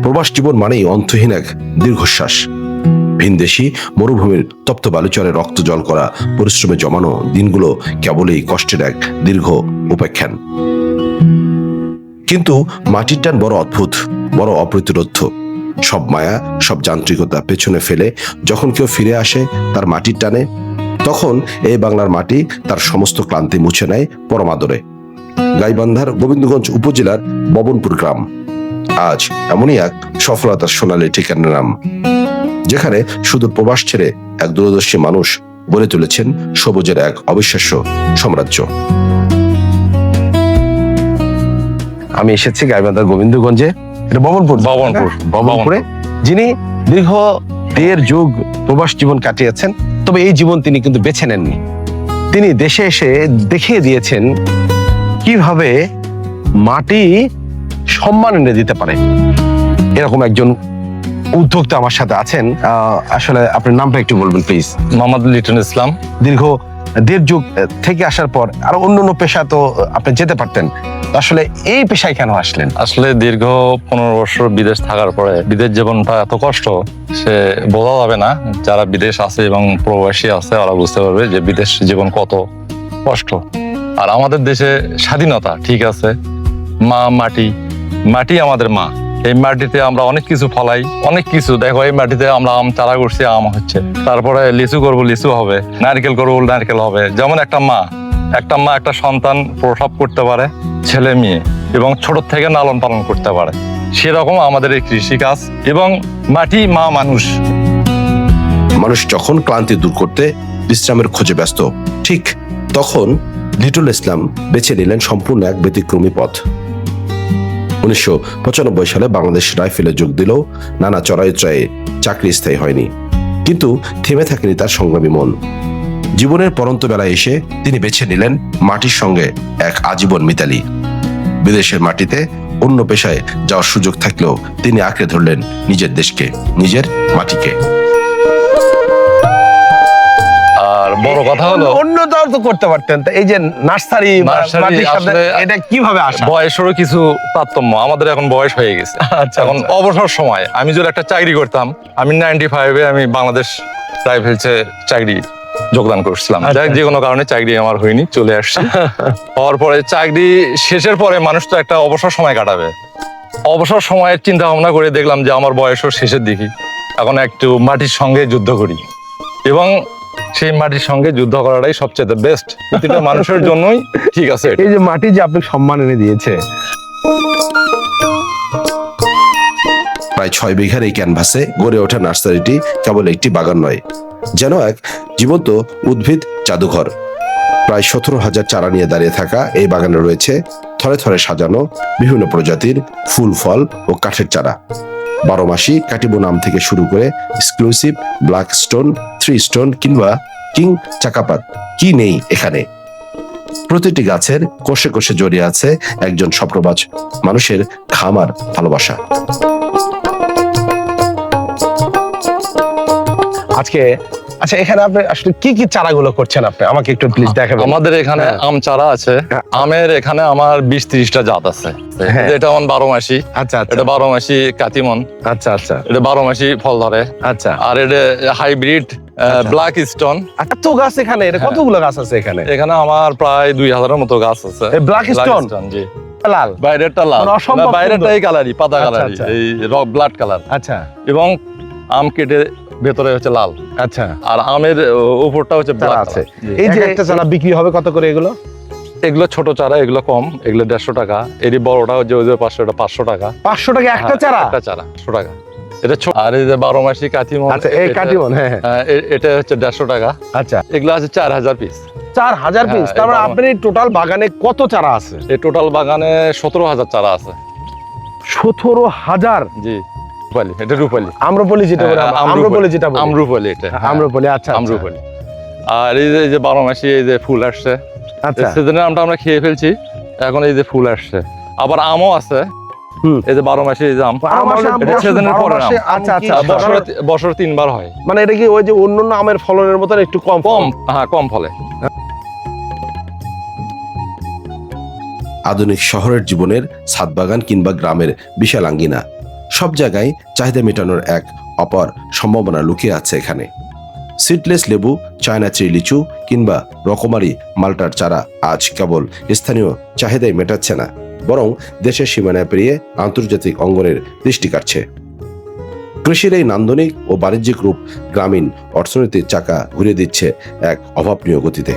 প্রবাস জীবন মানেই অন্তহীন এক দীর্ঘশ্বাস। ভিনদেশি মরুভূমির তপ্ত বালুচরে রক্ত জল করা পরিশ্রমে জমানো দিনগুলো কেবলই কষ্টের এক দীর্ঘ উপেক্ষান। কিন্তু মাটির টান বড় অদ্ভুত, বড় অপ্রতিরোধ্য। সব মায়া, সব যান্ত্রিকতা পেছনে ফেলে যখন কেউ ফিরে আসে তার মাটির টানে, তখন এই বাংলার মাটি তার সমস্ত ক্লান্তি মুছে নেয় পরমাদরে। গাইবান্ধার গোবিন্দগঞ্জ উপজেলার ববনপুর গ্রাম আজ এমনই এক সফলতার সোনালী ঠিকানার নাম, যেখানে সুদূর প্রবাস ছেড়ে এক দূরদর্শী মানুষ গড়ে তুলেছেন সবুজের এক অবিশ্বাস্য সাম্রাজ্য। আমি এসেছি গাইবান্ধার গোবিন্দগঞ্জে, এটা ববনপুরে, যিনি দীর্ঘ 1.5 যুগ প্রবাস জীবন কাটিয়েছেন। তবে এই জীবন তিনি কিন্তু বেছে নেননি। তিনি দেশে এসে দেখিয়ে দিয়েছেন কিভাবে মাটি সম্মান এনে দিতে পারে। এরকম একজন উদ্যোক্তা আমার সাথে আছেন। আসলে আপনার নামটা একটু বলবেন প্লিজ। মোহাম্মদ লিটন ইসলাম। দীর্ঘ 1.5 যুগ থেকে আসার পর আরো অন্য পেশা তো আপনি যেতে পারতেন, আসলে এই পেশায় কেন আসলেন? আসলে দীর্ঘ 15 বছর বিদেশ থাকার পরে বিদেশ জীবনটা এত কষ্ট সে বোঝা যাবে না। যারা বিদেশ আছে এবং প্রবাসী আছে ওরা বুঝতে পারবে যে বিদেশ জীবন কত কষ্ট। আর আমাদের দেশে স্বাধীনতা ঠিক আছে, মা মাটি আমাদের মা। এই মাটিতে আমরা অনেক কিছু ফলাই, অনেক কিছু। দেখো এই মাটিতে আমরা আম চারা করছি, আম হচ্ছে। তারপরে লিচু করবো, লিচু হবে। নারকেল করবো, নারকেল হবে। যেমন একটা মা একটা সন্তান প্রসব করতে পারে, ছেলে মেয়ে, এবং ছোট থেকে লালন পালন করতে পারে, সেরকম আমাদের এই কৃষিকাজ এবং মাটি মা মানুষ যখন ক্লান্তি দূর করতে বিশ্রামের খোঁজে ব্যস্ত, ঠিক তখন লিটন ইসলাম বেছে নিলেন সম্পূর্ণ এক ব্যতিক্রমী পথ। 1995 সালে বাংলাদেশ রাইফেলে যোগ দিলেও নানা চড়াই চাকরি স্থায়ী হয়নি। কিন্তু থেমে থাকেনি তার সংগ্রামী মন। জীবনের পরন্ত বেলায় এসে তিনি বেছে নিলেন মাটির সঙ্গে এক আজীবন মিতালি। বিদেশের মাটিতে অন্য পেশায় যাওয়ার সুযোগ থাকলেও তিনি আঁকড়ে ধরলেন নিজের দেশকে, নিজের মাটিকে। আর বড় কথা হলো অন্য দাও তো করতে পারতেন, এই যে নার্সারি এটা কিভাবে আসে? বয়সেরও কিছু তারতম্য। আমাদের এখন বয়স হয়ে গেছে, এখন অবসর সময় আমি যদি একটা চাকরি করতাম, আমি 95-এ আমি বাংলাদেশ রাইফেলসে চাকরি যোগদান করছিলাম। যে কোনো কারণে চাকরি আমার হয়নি, চলে আসছি। হওয়ার পরে চাকরি শেষের পরে মানুষ তো একটা অবসর সময় কাটাবে। অবসর সময়ের চিন্তা ভাবনা করে দেখলাম যে আমার বয়সও শেষের দিকে, এখন একটু মাটির সঙ্গে যুদ্ধ করি। এবং সেই মাটির সঙ্গে যুদ্ধ করাটাই সবচেয়ে বেস্ট, প্রতিটা মানুষের জন্যই ঠিক আছে। এই যে মাটি যে আপনি সম্মান এনে দিয়েছে, প্রায় 6 বিঘার এই ক্যানভাসে গড়ে ওঠা নার্সারিটি কেবল একটি বাগান নয়, যেন এক জীবন্ত উদ্ভিদ জাদুঘর। প্রায় 17,000 চারা নিয়ে দাঁড়িয়ে থাকা এই বাগানে রয়েছে থরে থরে সাজানো বিভিন্ন প্রজাতির ফুল, ফল ও কাঠের চারা। 12 মাসি কাটিবো নাম থেকে শুরু করে এক্সক্লুসিভ ব্ল্যাক স্টোন, 3 স্টোন কিংবা কিং চাকাপাত, কি নেই এখানে। প্রতিটি গাছের কোষে কোষে জড়িয়ে আছে একজন স্বপ্নবাজ মানুষের ঘাম আর ভালোবাসা। আচ্ছা, এখানে আপনি আসলে কি কি চারাগুলো করছেন আপনি আমাকে একটু প্লিজ দেখাবেন? আমাদের এখানে আম চারা আছে। আমের এখানে আমার 20-30টা জাত আছে। এটা আমার 12 মাসি। আচ্ছা, এটা 12 মাসি কাতিমন। আচ্ছা, এটা 12 মাসি ফল ধরে। আচ্ছা, আর এটা হাইব্রিড ব্ল্যাক স্টোন। এত গাছ এখানে, কতগুলো গাছ আছে এখানে? এখানে আমার প্রায় 2000-এর মতো গাছ আছে। ব্ল্যাক স্টোন, জি। লাল, বাইরেরটা লাল, বাইরেরটাই কালারি, পাতা কালারি, এই ব্লাড কালার। আচ্ছা, এবং আম কেটে ভেতরে হচ্ছে লাল। আচ্ছা, আর আমের উপরটা হচ্ছে ব্ল্যাক আছে। এই যে একটা চারা বিক্রি হবে কত করে এগুলো? এগুলো ছোট চারা, এগুলো কম, এগুলো 150 টাকা। এর বড়টা হচ্ছে 500, এটা 500 টাকা। 500 টাকা একটা চারা? একটা চারা 100 টাকা। এটা ছোট। আর এই যে 12 মাসি কাতিমন। আচ্ছা, এই কাতিমন, হ্যাঁ, এটা হচ্ছে 150 টাকা। আচ্ছা, এগুলো আছে 4000 পিস। 4000 পিস? তারপর আপনার এই টোটাল বাগানে কত চারা আছে? এই টোটাল বাগানে 17,000 চারা আছে। 17,000? জি। রূপালি, এটা রূপালি। আম্রপলি যেটা বলে, আম্রপলি যেটা বলে, আমরুপালি এটা। আম্রপলি, আচ্ছা, আমরুপালি। আর এই যে 12 মাসি এই যে ফুল আসছে। আচ্ছা, সিজনের আমটা আমরা খেয়ে ফেলছি, এখন এই যে ফুল আসছে। আবার আমও আছে, এই যে 12 মাসি এই যে আম, এটা সিজনের পরে আম। আচ্ছা, বছরে 3 বার হয়। মানে এটা কি ওই যে অন্যান্য আমের ফলনের মতন একটু কম? হ্যাঁ, কম ফলে। আধুনিক শহরের জীবনের ছাদ বাগান কিংবা গ্রামের বিশাল আঙ্গিনা, সব জায়গায় চাহিদা মেটানোর এক অপার সম্ভাবনা লুকিয়ে আছে এখানে। সিডলেস লেবু, চায়না চেরি লিচু কিংবা রকমারি মাল্টার চারা আজ কেবল স্থানীয় চাহিদাই মেটাচ্ছে না, বরং দেশের সীমানা পেরিয়ে আন্তর্জাতিক অঙ্গনের দৃষ্টি কাটছে। কৃষির এই নান্দনিক ও বাণিজ্যিক রূপ গ্রামীণ অর্থনীতির চাকা ঘুরিয়ে দিচ্ছে এক অভাবনীয় গতিতে।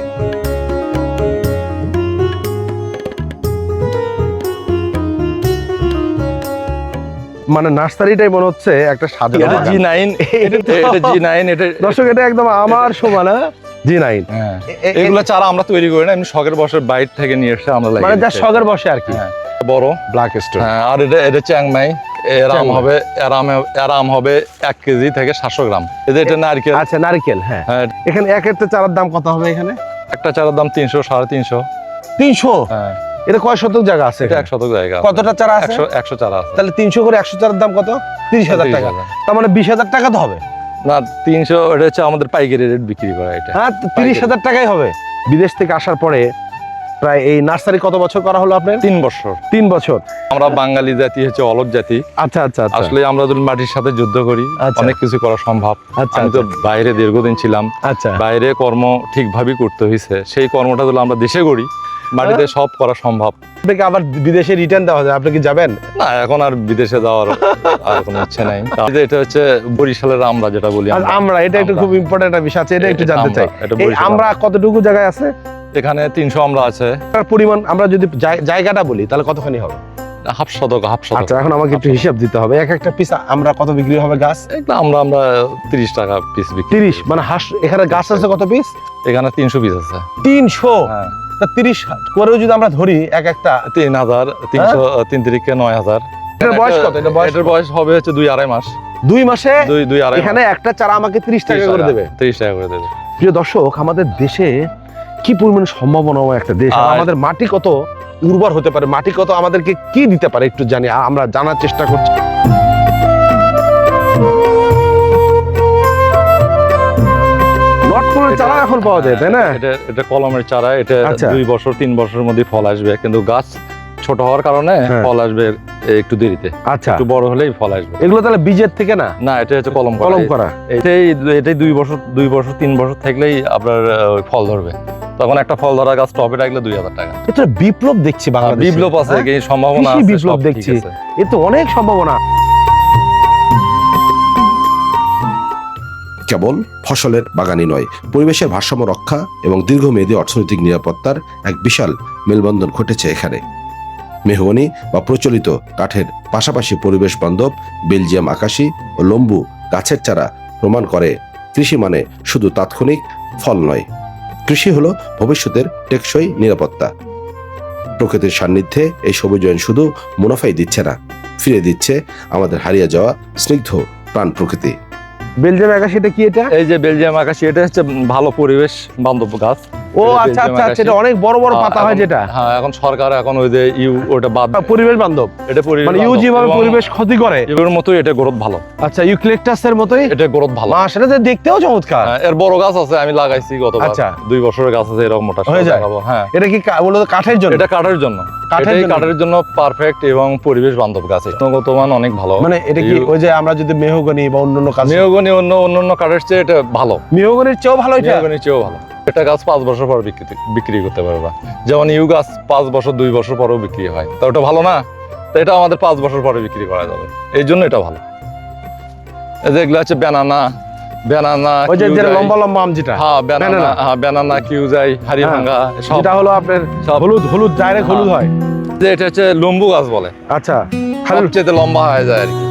মানে নার্সারিটাই মনে হচ্ছে একটা সাদা এটা G9, এটা G9, এটা দর্শক, এটা একদম আমার সমান G9। হ্যাঁ, এগুলো চারা আমরা তৈরি করি না, এমনি শখের বসের বাইরে থেকে নিয়ে এসে আমরা মানে লাগিয়ে যা দিচ্ছি। শখের বসে আর কি। হ্যাঁ, বড় ব্ল্যাক স্টোন। হ্যাঁ, আর এটা চ্যাংমাই, এর আম চ্যাংমাই। হবে এর আম হবে 1 কেজি থেকে 700 গ্রাম। এটা নারকেল। আচ্ছা, নারকেল। হ্যাঁ, হ্যাঁ, এখানে এক একটা চারার দাম কত হবে এখানে? একটা চারার দাম 300, 350। 300? হ্যাঁ, এটা কয় শতক জায়গা আছে? এটা 1 শতক জায়গা। কতটা চারা আছে? 100 চারা আছে। তাহলে 300 করে 100 চারার দাম কত? 30,000 টাকা। 30,000 তার মানে 20,000 টাকা তো হবে। না, 300 এটা হচ্ছে আমাদের পাইকারি রেট বিক্রি করা এটা। হ্যাঁ, 30,000 টাকাই হবে। বিদেশ থেকে আসার পরে প্রায় এই নার্সারি কত বছর করা হলো আপনার? 3 বছর। 3 বছর। আমরা বাঙালি জাতি হচ্ছে অলক জাতি। আচ্ছা আচ্ছা আচ্ছা। আসলে আমরা যদি মাটির সাথে যুদ্ধ করি, আচ্ছা। অনেক কিছু করা সম্ভব। আচ্ছা, আমি তো বাইরে দীর্ঘদিন ছিলাম, আচ্ছা। বাইরে কর্ম ঠিকভাবেই করতে হয়েছে। সেই কর্মটা যদি আমরা দেশে করি, মাটিতে সব করা সম্ভব। আপনাকে আবার বিদেশে রিটার্ন দেওয়া যায়, আপনি কি যাবেন? না, এখন আর বিদেশে যাওয়ার আর কোনো ইচ্ছে নাই। এটা হচ্ছে বরিশালের আমরা যেটা বলি আর আমরা এটা একটু খুব ইম্পর্টেন্ট একটা বিষয় আছে, এটা একটু জানতে আমরা, চাই। এটা এই বরিশাল আমরা কতটুকু জায়গায় আছে? এখানে 300 আমরা আছে। তার পরিমাণ আমরা যদি জায়গাটা বলি তাহলে কতখানি হবে? হাফ শতক। আচ্ছা, এখন আমাকে একটু হিসাব দিতে হবে। এক একটা পিস আমরা কত বিক্রি হবে গাছ? এগুলো আমরা 30 টাকা পিস বিক্রি। 30 মানে এখানে গাছ আছে কত পিস? এখানে 300 পিস আছে। 300? হ্যাঁ, তা 30 করেও যদি আমরা ধরি এক একটা, 3000, 300, 3 তিরিকে 9000। এটার বয়স কত? এটার বয়স হবে হচ্ছে 2-2.5 মাস। 2 মাসে 2-2.5 এখানে একটা চারা আমাকে 30 টাকা করে দেবে। 30 টাকা করে দেবে। প্রিয় দর্শক, আমাদের দেশে কি পরিমাণ সম্ভাবনাময় একটা দেশ, আর আর- আমাদের মাটি কত উর্বর হতে পারে, মাটি কত আমাদেরকে কি দিতে পারে একটু জানি, আমরা জানার চেষ্টা করছি। লটকনের চারা এখন পাওয়া যায়, তাই না? এটা কলমের চারা। এটা আচ্ছা। 2 বছর 3 বছরের মধ্যে ফল আসবে, কিন্তু গাছ ছোট হওয়ার কারণে হ্যাঁ। ফল আসবে একটু দেরিতে। আচ্ছা, একটু বড় হলেই ফল আসবে। এগুলো তাহলে বীজের থেকে না? না, এটা হচ্ছে কলম কলম করা। এটাই 2 বছর 3 বছর থাকলেই আপনার ফল ধরবে। তখন একটা ফল ধরা গাছ টবে রাখলে 2000 টাকা। এটা বিপ্লব দেখছি বাংলাদেশে। বিপ্লব আছে, হ্যাঁ? এই সম্ভাবনা কৃষি আছে, বিপ্লব সব ঠিক দেখছি। আছে। এ তো অনেক সম্ভাবনা। কেবল ফসলের বাগানই নয়, পরিবেশের ভারসাম্য রক্ষা এবং দীর্ঘমেয়াদী অর্থনৈতিক নিরাপত্তার এক বিশাল মেলবন্ধন ঘটেছে এখানে। মেহগনি বা প্রচলিত কাঠের পাশাপাশি পরিবেশ বান্ধব বেলজিয়াম আকাশী ও লম্বু গাছের চারা প্রমাণ করে কৃষি মানে শুধু তাৎক্ষণিক ফল নয়, কৃষি হলো ভবিষ্যতের টেকসই নিরাপত্তা। প্রকৃতির সান্নিধ্যে এই সবুজায়ন শুধু মুনাফাই দিচ্ছে না, ফিরে দিচ্ছে আমাদের হারিয়ে যাওয়া স্নিগ্ধ প্রাণ প্রকৃতি। বেলজিয়াম আকাশী, এটা কি এটা? এই যে বেলজিয়াম আকাশী, এটা হচ্ছে ভালো পরিবেশ বান্ধব গাছ। ও এটা আচ্ছা বেলজিয়াম আচ্ছা আচ্ছা, আকাশী। এটা অনেক বড় বড় পাতা হয় এখন- যেটা। হ্যাঁ, এখন সরকার ওই যে ওটা বাদ। পরিবেশ বান্ধব এটা পরিবেশ মানে বান্ধব যেভাবে এবং পরিবেশ ক্ষতি করে, এগুলোর মতোই এটা গ্রোথ ভালো। আচ্ছা ইউক্লিপটাসের মতোই। এটা গ্রোথ ভালো। সেটা তো দেখতেও চমৎকার। হ্যাঁ, এর বড় গাছ আছে, আমি লাগাইছি গতবার। আচ্ছা। 2 বছরের গাছ আছে, এরকম মোটা হয়ে যায়? লাগাবো। হ্যাঁ, এটা কি মূলত কাঠের জন্য? এটা কাঠের জন্য। কাঠের এটাই জন্য? কাঠের জন্য পারফেক্ট এবং পরিবেশ বান্ধব গাছ। গুণগত মান অনেক ভালো। মানে এটা কি ওই যে আমরা যদি মেহগনি বা অন্যান্য কাজ, মেহগনি অন্য কাঠের চেয়ে এটা ভালো। মেহগনির চেয়েও ভালো এটা? মেহগনির চেয়েও ভালো। এটা গাছ 5 বছর পর বিক্রি করতে পারবা। যেমন ইউ গাছ 5 বছর 2 বছর পরেও বিক্রি হয়, তা ওটা ভালো না? তো এটা আমাদের 5 বছর পরে বিক্রি করা যাবে, এই জন্য এটা ভালো। এই যে এগুলো হচ্ছে ব্যানানা, ওই যে কিউজাই। লম্বা লম্বা আম যেটা। হ্যাঁ, ব্যানানা, কিউজাই, হাড়িভাঙ্গা, সব। যেটা হলো আপনার সব। হলুদ ডাইরেক্ট হলুদ হয়। যে এটা হচ্ছে লম্বু গাছ বলে। আচ্ছা, সবচেয়ে লম্বা হয়ে যায় আর কি,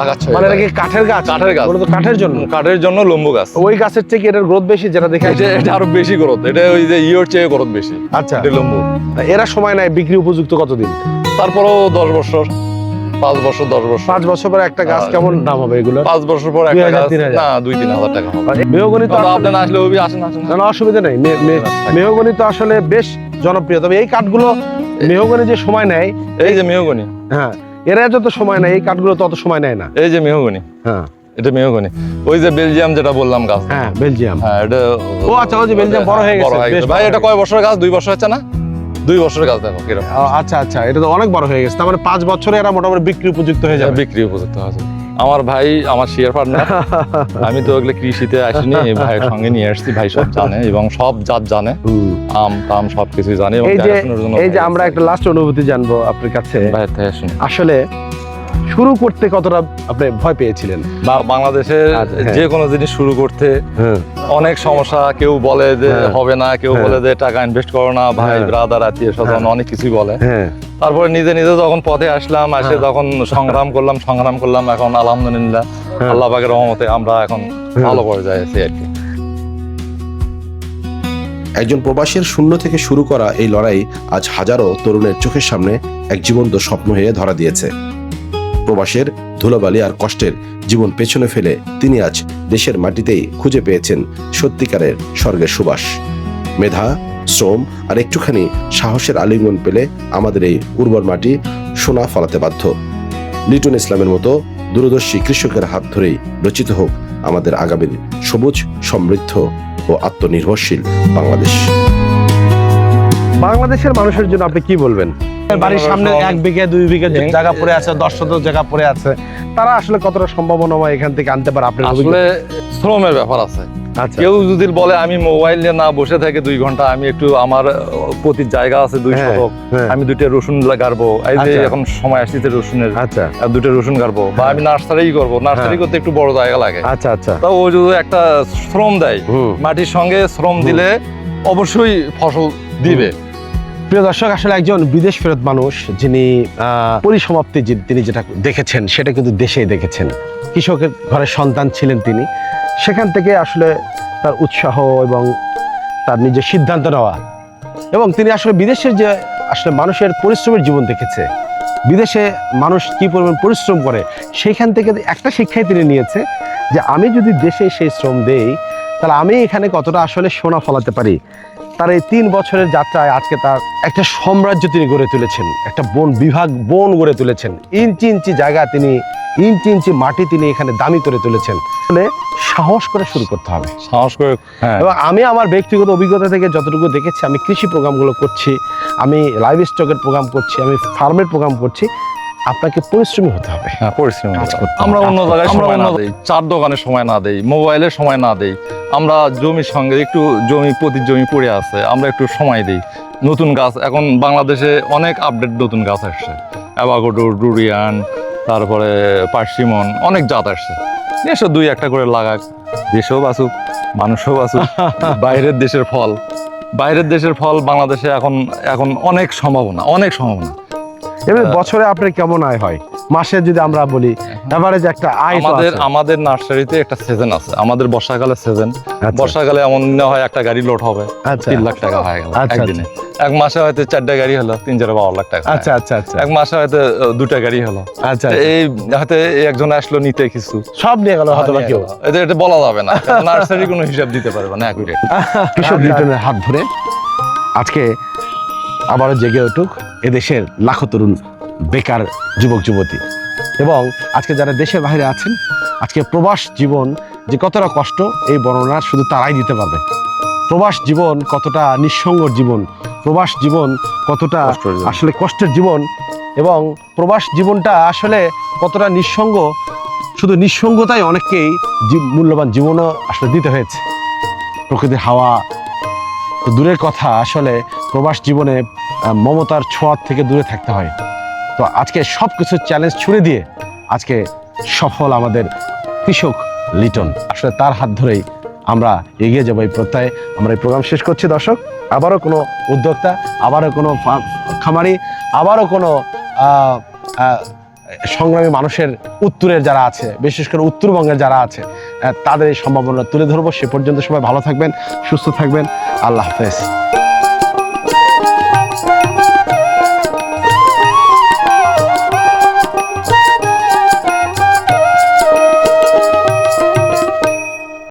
আগাছা হয়ে মানে এটা যায়। কি কাঠের গাছ? কাঠের গাছ। মূলত কাঠের জন্য। কাঠের জন্য লম্বু গাছ। ওই গাছের থেকে এটার গ্রোথ বেশি, যেটা দেখে আসছি। এটা আরো বেশি গ্রোথ, এটা ওই যে ইয়োর চেয়ে গ্রোথ বেশি। আচ্ছা, এটা লম্বু। এরা সময় নেয় বিক্রি উপযুক্ত কতদিন? তারপরেও 10 বছর, 5 বছর, 10 বছর। 5 বছর পরে একটা গাছ কেমন দাম হবে এগুলো? 5 বছর পর একটা 2000, গাছ 3000? না 2-3 হাজার টাকা হবে। মেহগনি তো আপনি না আসলে আসেন। কোনো অসুবিধা নেই। মেহগনি তো আসলে বেশ জনপ্রিয়, তবে এই কাঠগুলো মেহগনি যে সময় নেয়, এই যে মেহগনি, হ্যাঁ এরা যত সময় নেয় এই কাঠগুলো তত সময় নেয় না। এই যে মেহগনি, হ্যাঁ এটা মেহগনি। ওই যে বেলজিয়াম যেটা বললাম গাছ, হ্যাঁ বেলজিয়াম। হ্যাঁ এটা। ও আচ্ছা, ওই যে বেলজিয়াম বড় হয়ে গেছে, বেশ ভাই বড় এটা হয়ে কয় বছরের গাছ? 2 বছর হচ্ছে না? 2 বছরের গাছ দেখো কিরকম আচ্ছা আচ্ছা, এটা তো অনেক বড় হয়ে গেছে, তার মানে 5 বছরে এরা মোটামুটি বিক্রি উপযুক্ত হয়ে যাবে। বিক্রি উপযুক্ত আছে। আমার ভাই আমার শেয়ার পার্টনার, আমি তো ওগুলো কৃষিতে আসিনি, ভাইয়ের সঙ্গে নিয়ে আসছি, ভাই সব জানে এবং সব জাত জানে, আম টাম সবকিছু জানে। এবং এই যে আমরা একটা লাস্ট অনুভূতি জানবো আপনার কাছে, ভাইয়ের থেকে শুনি। আসলে শুরু করতে কতটা আপনি ভয় পেয়েছিলেন? বাংলাদেশে হ্যাঁ। যে কোনো জিনিস শুরু করতে অনেক সমস্যা, কেউ বলে যে হবে না, কেউ বলে যে টাকা ইনভেস্ট করো না, ভাই ব্রাদার আত্মীয় স্বজন অনেক কিছুই বলে। তারপরে নিজে নিজে যখন পথে আসলাম, আসে তখন সংগ্রাম করলাম, এখন আলহামদুলিল্লাহ আল্লাহ পাকের রহমতে আমরা এখন ভালো পর্যায়ে আছি আর কি। একজন প্রবাসীর শূন্য থেকে শুরু করা এই লড়াই আজ হাজারো তরুণের চোখের সামনে এক জীবন্ত স্বপ্ন হয়ে ধরা দিয়েছে। প্রবাসের ধুলোবালি আর কষ্টের জীবন পেছনে ফেলে তিনি আজ দেশের মাটিতেই খুঁজে পেয়েছেন সত্যিকারের স্বর্গের সুবাস। মেধা, শ্রম আর একটুখানি সাহসের আলিঙ্গন পেলে আমাদের এই উর্বর মাটি সোনা ফলাতে বাধ্য। লিটন ইসলামের মতো দূরদর্শী কৃষকের হাত ধরেই রচিত হোক আমাদের আগামীর সবুজ, সমৃদ্ধ ও আত্মনির্ভরশীল বাংলাদেশ। বাংলাদেশের মানুষের জন্য আপনি কি বলবেন? বাড়ির সামনে 1 বিঘা 2 বিঘা জায়গা পড়ে আছে, 10 শতক জায়গা পড়ে আছে, তারা আসলে কতটা সম্ভাবনাময় এখান থেকে আনতে পারে? আপনার আসলে শ্রমের ব্যাপার আছে। আচ্ছা, কেউ যদি বলে আমি মোবাইল নিয়ে না বসে থেকে 2 ঘন্টা, আমি একটু আমার প্রতি জায়গা আছে 2 শতক, আমি 2টা রসুন গাড়বো, এই যে এখন সময় আসছে রসুনের, আচ্ছা 2টা রসুন গাড়বো, বা আমি নার্সারি করবো, নার্সারি করতে একটু বড় জায়গা লাগে। আচ্ছা আচ্ছা, তা ও যদি একটা শ্রম দেয়, মাটির সঙ্গে শ্রম দিলে অবশ্যই ফসল দিবে। প্রিয় দর্শক, আসলে একজন বিদেশ ফেরত মানুষ যিনি পরিসমাপ্তি তিনি যেটা দেখেছেন সেটা কিন্তু দেশেই দেখেছেন। কৃষকের ঘরের সন্তান ছিলেন তিনি, সেখান থেকে আসলে তার উৎসাহ এবং তার নিজের সিদ্ধান্ত নেওয়া, এবং তিনি আসলে বিদেশের যে আসলে মানুষের পরিশ্রমের জীবন দেখেছে, বিদেশে মানুষ কি পরিমাণ পরিশ্রম করে, সেইখান থেকে একটা শিক্ষাই তিনি নিয়েছে যে আমি যদি দেশে সেই শ্রম দেই তাহলে আমি এখানে কতটা আসলে সোনা ফলাতে পারি। তার এই 3 বছরের যাত্রায় আজকে তার একটা সাম্রাজ্য তিনি গড়ে তুলেছেন, একটা বন গড়ে তুলেছেন, ইঞ্চি ইঞ্চি জায়গা তিনি, ইঞ্চি ইঞ্চি মাটি তিনি এখানে দামি করে তুলেছেন। আসলে সাহস করে শুরু করতে হবে, সাহস করে। এবং আমি আমার ব্যক্তিগত অভিজ্ঞতা থেকে যতটুকু দেখেছি, আমি কৃষি প্রোগ্রামগুলো করছি, আমি লাইভ স্টকের প্রোগ্রাম করছি, আমি ফার্মের প্রোগ্রাম করছি, আপনাকে পরিশ্রমী হতে হবে। পরিশ্রম আমরা অন্য জায়গায় সময় না দেই, 4 দোকানে সময় না দেই, মোবাইলের সময় না দেই, আমরা জমির সঙ্গে একটু প্রতি জমি পড়ে আছে, আমরা একটু সময় দিই। নতুন গাছ এখন বাংলাদেশে অনেক আপডেট নতুন গাছ আসছে, অ্যাভাকাডো, ডুরিয়ান, তারপরে পার্সিমন, অনেক জাত আসছে। এসব 2-1টা করে লাগাক, দেশেও বাঁচুক, মানুষও বাঁচুক। বাইরের দেশের ফল বাংলাদেশে এখন অনেক সম্ভাবনা। এবার বছরে আপনার কেমন আয় হয়? মাসে যদি আমরা বলি এভারেজ একটা আয় আমাদের নার্সারিতে একটা সিজন আছে, আমাদের বর্ষাকালের সিজন। বর্ষাকালে এমন হয় একটা গাড়ি লোড হবে 3 লাখ টাকা হয়ে গেল একদিনে। এক মাসে হয়তো 4টা গাড়ি হলো 3-12 লাখ টাকা। আচ্ছা আচ্ছা আচ্ছা, এক মাসে হয়তো 2টা গাড়ি হলো। আচ্ছা, এই হয়তো একজন আসলো নিতে, কিছু সব নিয়ে গেল হয়তো বা কেউ, এটা বলা যাবে না, নার্সারি কোনো হিসাব দিতে পারবে না অ্যাকুরেট। কৃষক লিটনের হাত ধরে আজকে আবারও জেগে উঠুক এদেশের লাখো তরুণ বেকার যুবক যুবতী, এবং আজকে যারা দেশের বাইরে আছেন, আজকে প্রবাস জীবন যে কতটা কষ্ট, এই বর্ণনা শুধু তারাই দিতে পারবে। প্রবাস জীবন কতটা নিঃসঙ্গ জীবন, প্রবাস জীবন কতটা আসলে কষ্টের জীবন, এবং প্রবাস জীবনটা আসলে কতটা নিঃসঙ্গ, শুধু নিঃসঙ্গতাই অনেককেই মূল্যবান জীবনও আসলে দিতে হয়েছে। প্রকৃতির হাওয়া তো দূরের কথা, আসলে প্রবাস জীবনে মমতার ছোঁয়ার থেকে দূরে থাকতে হয়। তো আজকে সব কিছু চ্যালেঞ্জ ছুড়ে দিয়ে আজকে সফল আমাদের কৃষক লিটন, আসলে তার হাত ধরেই আমরা এগিয়ে যাবো এই প্রত্যয়ে আমরা এই প্রোগ্রাম শেষ করছি। দর্শক, আবারও কোনো উদ্যোক্তা, আবারও কোনো খামারি, আবারও কোনো সংগ্রামী মানুষের উত্তরের যারা আছে, বিশেষ করে উত্তরবঙ্গের যারা আছে, তাদের এই সম্ভাবনা তুলে ধরবো। সে পর্যন্ত সবাই ভালো থাকবেন, সুস্থ থাকবেন। আল্লাহ হাফেজ।